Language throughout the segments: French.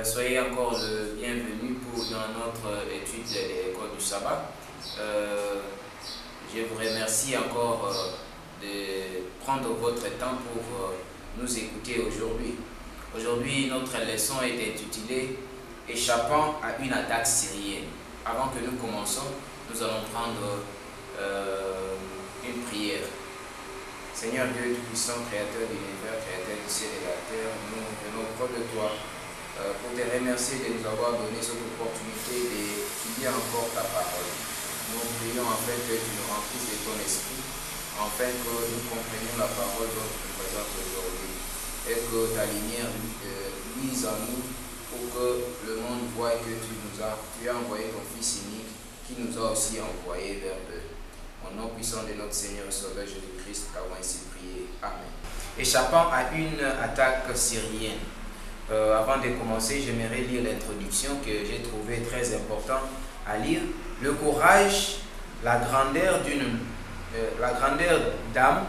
Soyez encore le bienvenu dans notre étude de l'école du sabbat. Je vous remercie encore de prendre votre temps pour nous écouter aujourd'hui. Aujourd'hui, notre leçon est intitulée « Échappant à une attaque syrienne ». Avant que nous commençons, nous allons prendre une prière. Seigneur Dieu Tout-Puissant, Créateur de l'univers, Créateur du ciel et de la terre, nous venons auprès de toi pour te remercier de nous avoir donné cette opportunité d'étudier encore ta parole. Nous prions afin que tu nous remplisses de ton esprit, afin que nous comprenions la parole dont tu nous présentes aujourd'hui, et que ta lumière luise en nous pour que le monde voie que tu as envoyé ton Fils unique, qui nous a aussi envoyé vers eux. Au nom puissant de notre Seigneur et Sauveur Jésus-Christ, avons ainsi prié. Amen. Échappant à une attaque syrienne. Avant de commencer, j'aimerais lire l'introduction que j'ai trouvée très importante à lire. Le courage, la grandeur d'âme,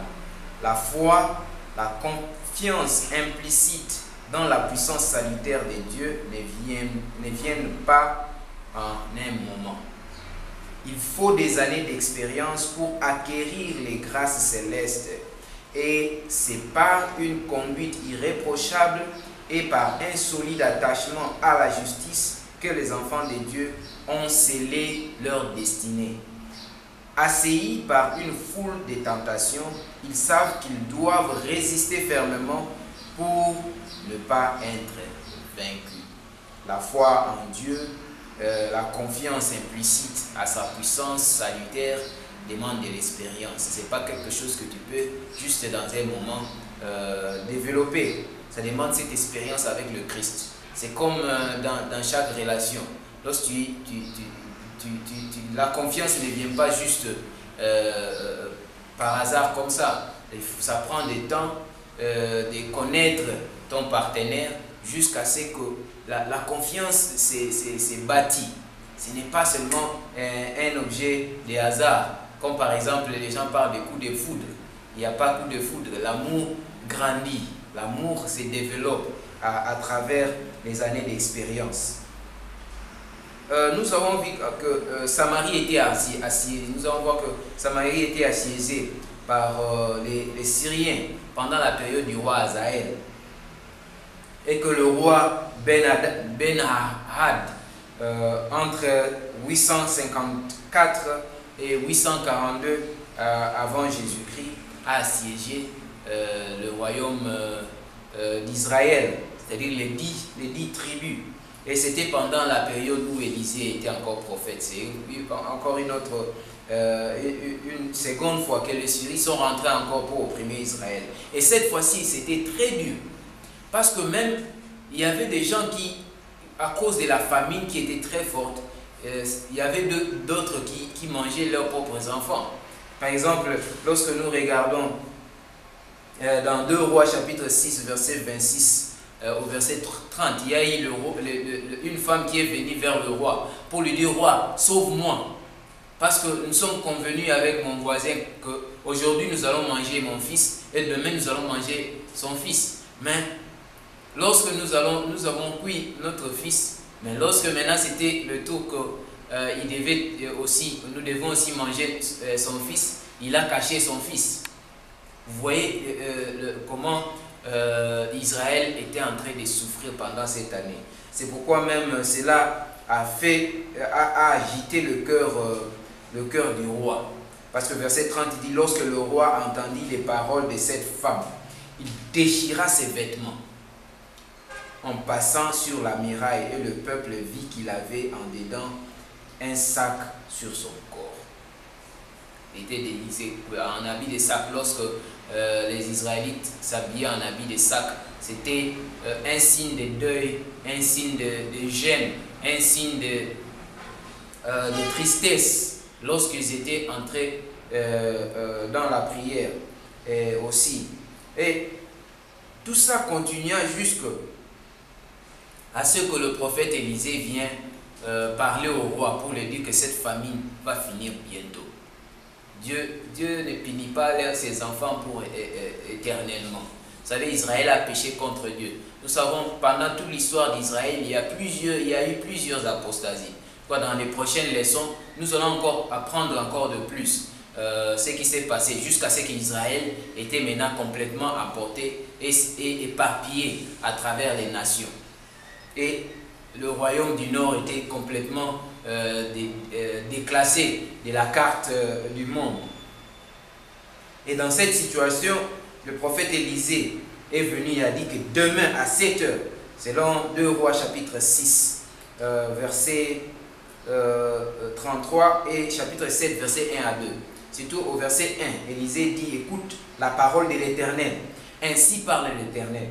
la foi, la confiance implicite dans la puissance salutaire de Dieu ne viennent pas en un moment. Il faut des années d'expérience pour acquérir les grâces célestes, et c'est par une conduite irréprochable et par un solide attachement à la justice que les enfants de Dieu ont scellé leur destinée. Assaillis par une foule de tentations, ils savent qu'ils doivent résister fermement pour ne pas être vaincus. La foi en Dieu, la confiance implicite à sa puissance salutaire demande de l'expérience. Ce n'est pas quelque chose que tu peux juste dans un moment développer. Ça demande cette expérience avec le Christ. C'est comme dans chaque relation. Lorsque la confiance ne vient pas juste par hasard comme ça. Ça prend du temps de connaître ton partenaire jusqu'à ce que la confiance s'est bâtie. Ce n'est pas seulement un objet de hasard. Comme par exemple, les gens parlent de coups de foudre. Il n'y a pas coup de foudre. L'amour grandit. L'amour se développe à travers les années d'expérience. Nous avons vu que Samarie était assiégée. Nous avons vu que Samarie était assiégée par les Syriens pendant la période du roi Hazaël. Et que le roi Ben-Hadad, entre 854 et 842 avant Jésus-Christ, a assiégé le royaume d'Israël, c'est-à-dire les 10 tribus. Et c'était pendant la période où Élisée était encore prophète. C'est encore une seconde fois que les Syriens sont rentrés encore pour opprimer Israël. Et cette fois-ci, c'était très dur. Parce que même, il y avait des gens qui, à cause de la famine qui était très forte, il y avait d'autres qui mangeaient leurs propres enfants. Par exemple, lorsque nous regardons dans 2 Rois chapitre 6, verset 26 au verset 30, il y a eu une femme qui est venue vers le roi pour lui dire « Roi, sauve-moi ». Parce que nous sommes convenus avec mon voisin qu'aujourd'hui nous allons manger mon fils et demain nous allons manger son fils. Mais lorsque nous avons cuit notre fils, mais lorsque maintenant c'était le tour que nous devons aussi manger son fils, il a caché son fils. Vous voyez comment Israël était en train de souffrir pendant cette année. C'est pourquoi même cela a agité le cœur du roi. Parce que verset 30 il dit « Lorsque le roi entendit les paroles de cette femme, il déchira ses vêtements en passant sur la muraille, et le peuple vit qu'il avait en dedans un sac sur son corps. » Il était déguisé en habit de sac. Lorsque les Israélites s'habillaient en habit de sac, c'était un signe de deuil, un signe de gêne, un signe de tristesse lorsqu'ils étaient entrés dans la prière aussi. Et tout ça continua jusqu'à ce que le prophète Élisée vienne parler au roi pour lui dire que cette famine va finir bientôt. Dieu ne punit pas ses enfants pour éternellement. Vous savez, Israël a péché contre Dieu. Nous savons, pendant toute l'histoire d'Israël, il y a eu plusieurs apostasies. Dans les prochaines leçons, nous allons encore apprendre encore de plus ce qui s'est passé jusqu'à ce qu'Israël était maintenant complètement emporté et éparpillé à travers les nations. Et le royaume du Nord était complètement déclassé de la carte du monde. Et dans cette situation, le prophète Élisée est venu et a dit que demain à 7 heures, selon 2 Rois chapitre 6, verset 33 et chapitre 7, verset 1 à 2. Surtout au verset 1, Élisée dit, écoute la parole de l'Éternel. Ainsi parle l'Éternel.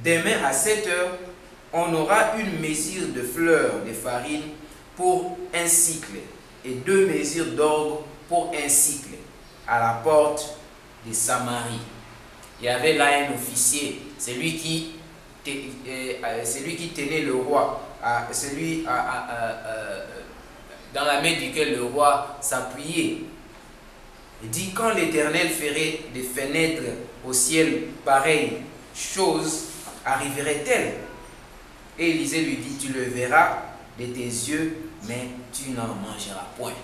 Demain à 7 heures, on aura une mesure de fleurs de farine pour un cycle et 2 mesures d'orge pour un cycle à la porte de Samarie. Il y avait là un officier, celui qui tenait le roi, dans la main duquel le roi s'appuyait. Il dit, quand l'Éternel ferait des fenêtres au ciel, pareille chose arriverait-elle? Et Élisée lui dit, tu le verras de tes yeux, mais tu n'en mangeras point.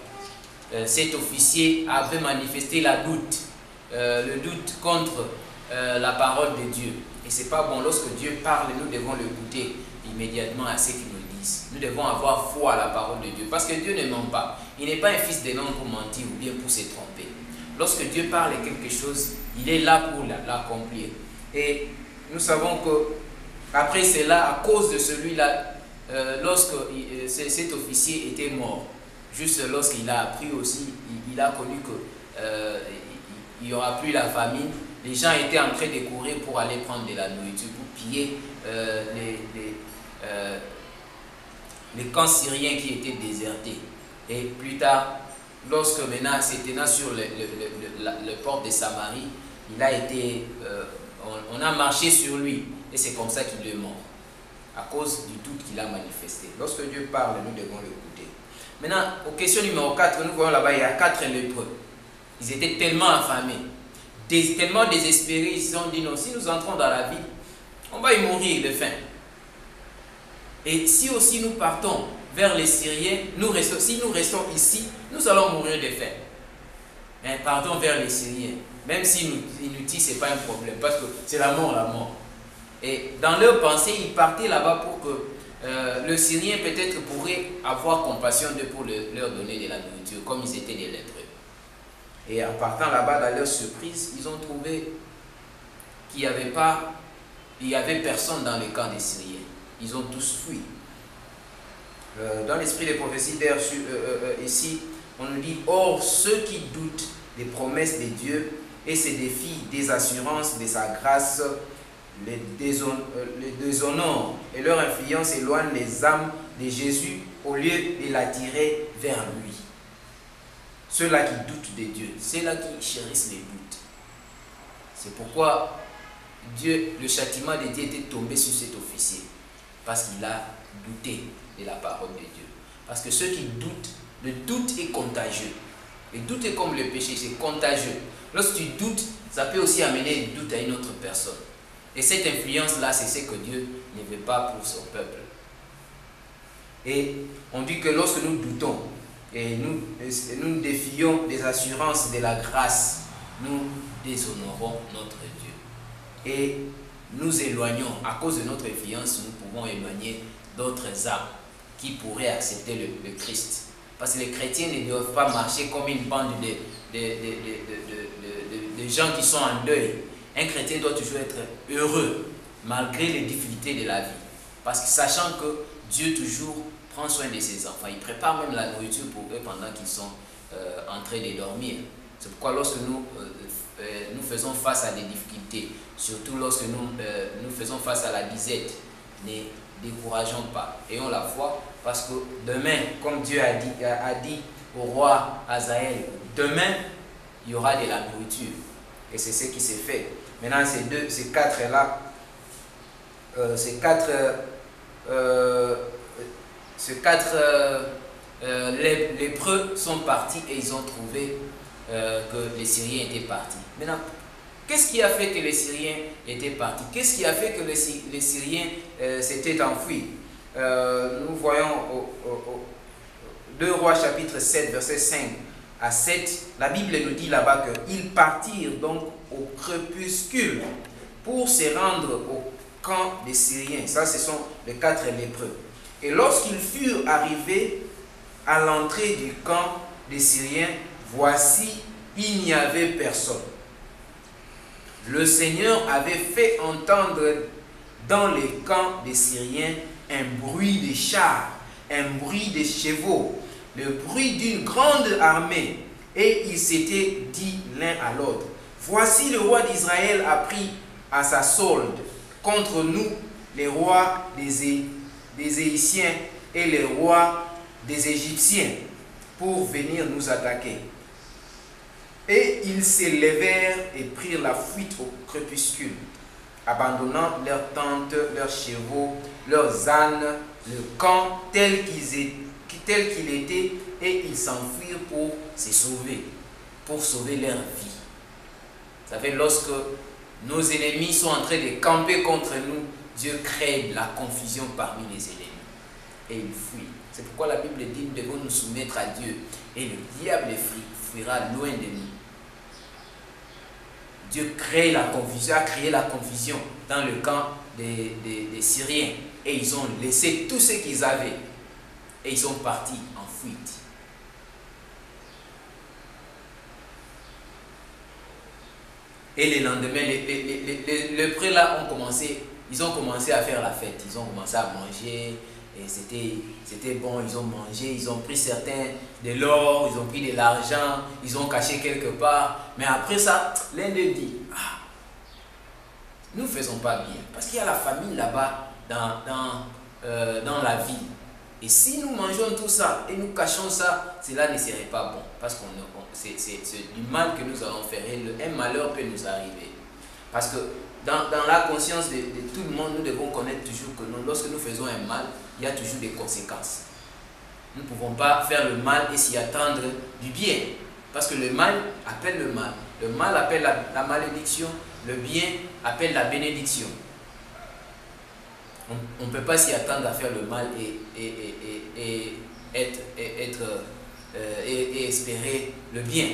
Cet officier avait manifesté le doute contre la parole de Dieu. Et c'est pas bon, lorsque Dieu parle, nous devons l'écouter immédiatement à ce qu'il nous dise. Nous devons avoir foi à la parole de Dieu, parce que Dieu ne ment pas. Il n'est pas un fils de l'homme pour mentir ou bien pour se tromper. Lorsque Dieu parle quelque chose, il est là pour l'accomplir. Et nous savons que après cela, à cause de celui-là, lorsque cet officier était mort, juste lorsqu'il a appris aussi, il a connu qu'il n'y aura plus la famine. Les gens étaient en train de courir pour aller prendre de la nourriture, pour piller les camps syriens qui étaient désertés. Et plus tard, lorsque maintenant c'était sur le port de Samarie, on a marché sur lui et c'est comme ça qu'il est mort, à cause du doute qu'il a manifesté. Lorsque Dieu parle, nous devons l'écouter. Maintenant, aux questions numéro 4, nous voyons là-bas, il y a 4 lépreux. Ils étaient tellement affamés, tellement désespérés, ils se sont dit non, si nous entrons dans la ville, on va y mourir de faim. Et si aussi nous partons vers les Syriens, si nous restons ici, nous allons mourir de faim. Mais partons vers les Syriens. Même s'ils nous tuent, ce n'est pas un problème, parce que c'est la mort, la mort. Et dans leur pensée, ils partaient là-bas pour que le Syrien peut-être pourrait avoir compassion d'eux pour leur donner de la nourriture, comme ils étaient des lépreux. Et en partant là-bas, dans leur surprise, ils ont trouvé qu'il n'y avait personne dans le camp des Syriens. Ils ont tous fui. Dans l'esprit des prophéties ici, on nous dit, or ceux qui doutent des promesses de Dieu et se défient des assurances de sa grâce, les déshonorent et leur influence éloigne les âmes de Jésus au lieu de l'attirer vers lui. Ceux-là qui doutent de Dieu, ceux-là qui chérissent les doutes. C'est pourquoi le châtiment de Dieu était tombé sur cet officier, parce qu'il a douté de la parole de Dieu. Parce que ceux qui doutent, le doute est contagieux. Le doute est comme le péché, c'est contagieux. Lorsque tu doutes, ça peut aussi amener le doute à une autre personne. Et cette influence-là, c'est ce que Dieu ne veut pas pour son peuple. Et on dit que lorsque nous doutons, et nous défions des assurances de la grâce, nous déshonorons notre Dieu. Et nous éloignons, à cause de notre influence, nous pouvons éloigner d'autres âmes qui pourraient accepter le Christ. Parce que les chrétiens ne doivent pas marcher comme une bande de gens qui sont en deuil. Un chrétien doit toujours être heureux, malgré les difficultés de la vie. Parce que sachant que Dieu toujours prend soin de ses enfants, il prépare même la nourriture pour eux pendant qu'ils sont en train de dormir. C'est pourquoi lorsque nous faisons face à des difficultés, surtout lorsque nous faisons face à la disette, ne décourageons pas, ayons la foi, parce que demain, comme Dieu a dit au roi Hazaël, demain, il y aura de la nourriture. Et c'est ce qui s'est fait. Maintenant, ces quatre-là, les lépreux sont partis et ils ont trouvé que les Syriens étaient partis. Maintenant, Qu'est-ce qui a fait que les Syriens étaient partis? Qu'est-ce qui a fait que les Syriens s'étaient enfuis? Nous voyons au 2 Rois chapitre 7, verset 5 à 7, la Bible nous dit là-bas qu'ils partirent donc au crépuscule pour se rendre au camp des Syriens. Ça, ce sont les 4 lépreux. Et lorsqu'ils furent arrivés à l'entrée du camp des Syriens, voici, il n'y avait personne. Le Seigneur avait fait entendre dans les camps des Syriens un bruit de chars, un bruit de chevaux, le bruit d'une grande armée. Et ils s'étaient dit l'un à l'autre, voici le roi d'Israël a pris à sa solde contre nous les rois des Égyptiens et les rois des Égyptiens pour venir nous attaquer. Et ils se levèrent et prirent la fuite au crépuscule, abandonnant leurs tentes, leurs chevaux, leurs ânes, le camp tel qu'il était, et ils s'enfuirent pour se sauver, pour sauver leur vie. Vous savez, lorsque nos ennemis sont en train de camper contre nous, Dieu crée la confusion parmi les ennemis et ils fuient. C'est pourquoi la Bible dit que nous devons nous soumettre à Dieu et le diable fuira loin de nous. Dieu crée la confusion, a créé la confusion dans le camp des Syriens et ils ont laissé tout ce qu'ils avaient et ils sont partis en fuite. Et le lendemain, les prêts là ils ont commencé à faire la fête, ils ont commencé à manger, et c'était bon, ils ont mangé, ils ont pris certains de l'or, ils ont pris de l'argent, ils ont caché quelque part. Mais après ça, l'un d'eux dit, nous ne faisons pas bien, parce qu'il y a la famine là-bas dans la ville. Et si nous mangeons tout ça et nous cachons ça, cela ne serait pas bon, parce que c'est du mal que nous allons faire et un malheur peut nous arriver. Parce que dans la conscience de tout le monde, nous devons connaître toujours que lorsque nous faisons un mal, il y a toujours des conséquences. Nous ne pouvons pas faire le mal et s'y attendre du bien. Parce que le mal appelle le mal. Le mal appelle la malédiction. Le bien appelle la bénédiction. On ne peut pas s'y attendre à faire le mal et espérer le bien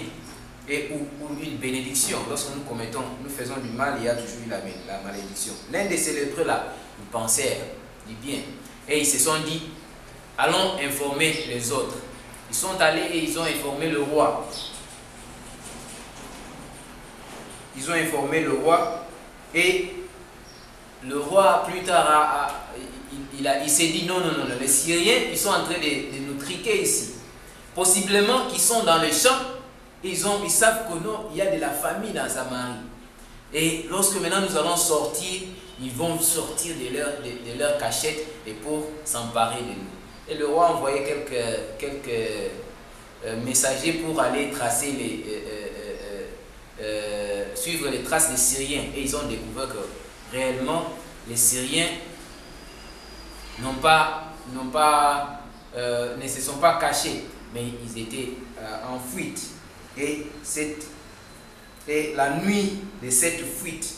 ou une bénédiction. Lorsque nous faisons du mal, il y a toujours eu la malédiction. L'un de ces lépreux-là, ils pensèrent du bien. Et ils se sont dit, allons informer les autres. Ils sont allés et ils ont informé le roi. Ils ont informé le roi et le roi plus tard il s'est dit non, les Syriens ils sont en train de nous triquer ici. Possiblement qu'ils sont dans les champs, ils savent que non, il y a de la famille dans Samarie. Et lorsque maintenant nous allons sortir, ils vont sortir de leur cachette et pour s'emparer de nous. Et le roi a envoyé quelques messagers pour aller tracer suivre les traces des Syriens. Et ils ont découvert que réellement les Syriens ne se sont pas cachés, mais ils étaient en fuite. Et la nuit de cette fuite,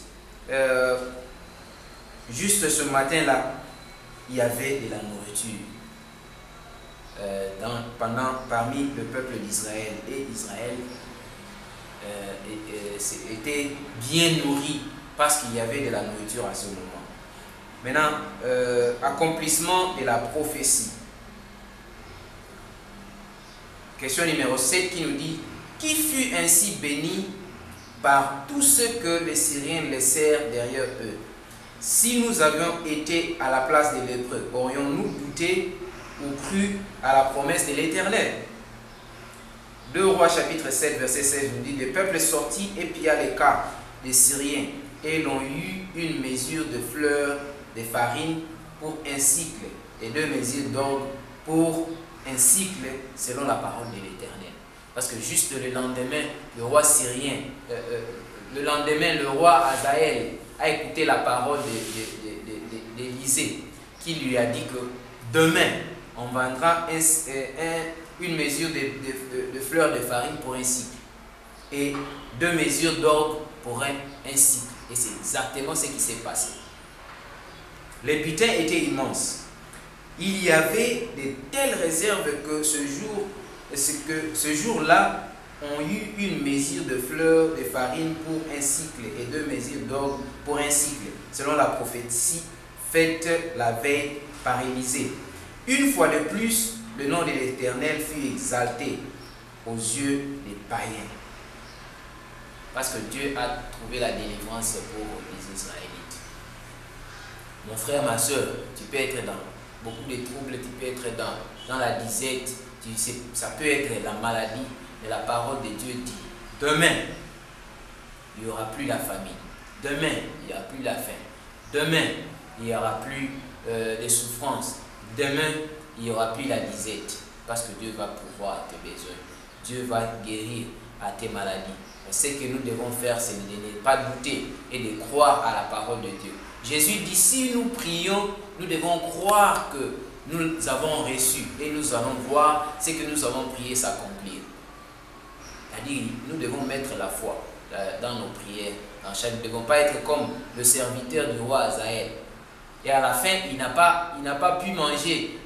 juste ce matin-là, il y avait de la nourriture parmi le peuple d'Israël. Et Israël était bien nourri parce qu'il y avait de la nourriture à ce moment. Maintenant, accomplissement de la prophétie. Question numéro 7 qui nous dit, qui fut ainsi béni par tout ce que les Syriens laissèrent derrière eux? Si nous avions été à la place des lépreux, aurions-nous douté ou cru à la promesse de l'Éternel? 2 Rois chapitre 7 verset 16 nous dit, le peuple sortit et pilla les camps des Syriens et l'on eut une mesure de fleurs de farine pour un cycle et 2 mesures d'orge pour un cycle selon la parole de l'Éternel. Parce que juste le lendemain, le roi syrien, le roi Hazaël a écouté la parole d'Élisée qui lui a dit que demain, on vendra une mesure de fleurs de farine pour un cycle et 2 mesures d'orge pour un cycle. Et c'est exactement ce qui s'est passé. Les butins étaient immenses. Il y avait de telles réserves que ce jour-là, on eut une mesure de fleur de farine pour un cycle et 2 mesures d'orge pour un cycle, selon la prophétie faite la veille par Élisée. Une fois de plus, le nom de l'Éternel fut exalté aux yeux des païens. Parce que Dieu a trouvé la délivrance pour les Israélites. Mon frère, ma soeur, tu peux être dans beaucoup de troubles, tu peux être dans la disette, ça peut être la maladie, mais la parole de Dieu dit, demain, il n'y aura plus la famine, demain, il n'y aura plus la faim, demain, il n'y aura plus de souffrances, demain, il n'y aura plus la disette, parce que Dieu va pouvoir à tes besoins, Dieu va guérir à tes maladies. Et ce que nous devons faire, c'est de ne pas douter et de croire à la parole de Dieu. Jésus dit, si nous prions, nous devons croire que nous avons reçu et nous allons voir ce que nous avons prié s'accomplir. C'est-à-dire, nous devons mettre la foi dans nos prières. Nous ne devons pas être comme le serviteur du roi Hazaël. Et à la fin, il n'a pas pu manger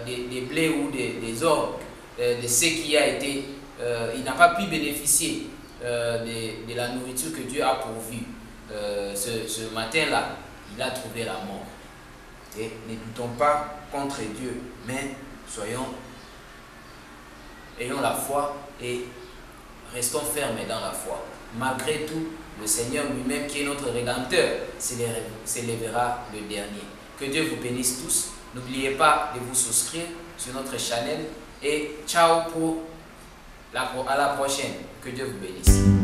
des blés ou des orgues, de ce qui a été, il n'a pas pu bénéficier de la nourriture que Dieu a pourvue. Ce matin-là, il a trouvé la mort. Et ne doutons pas contre Dieu, mais ayons la foi et restons fermes dans la foi. Malgré tout, le Seigneur lui-même, qui est notre Rédempteur, s'élèvera le dernier. Que Dieu vous bénisse tous. N'oubliez pas de vous souscrire sur notre chaîne. Et ciao à la prochaine. Que Dieu vous bénisse.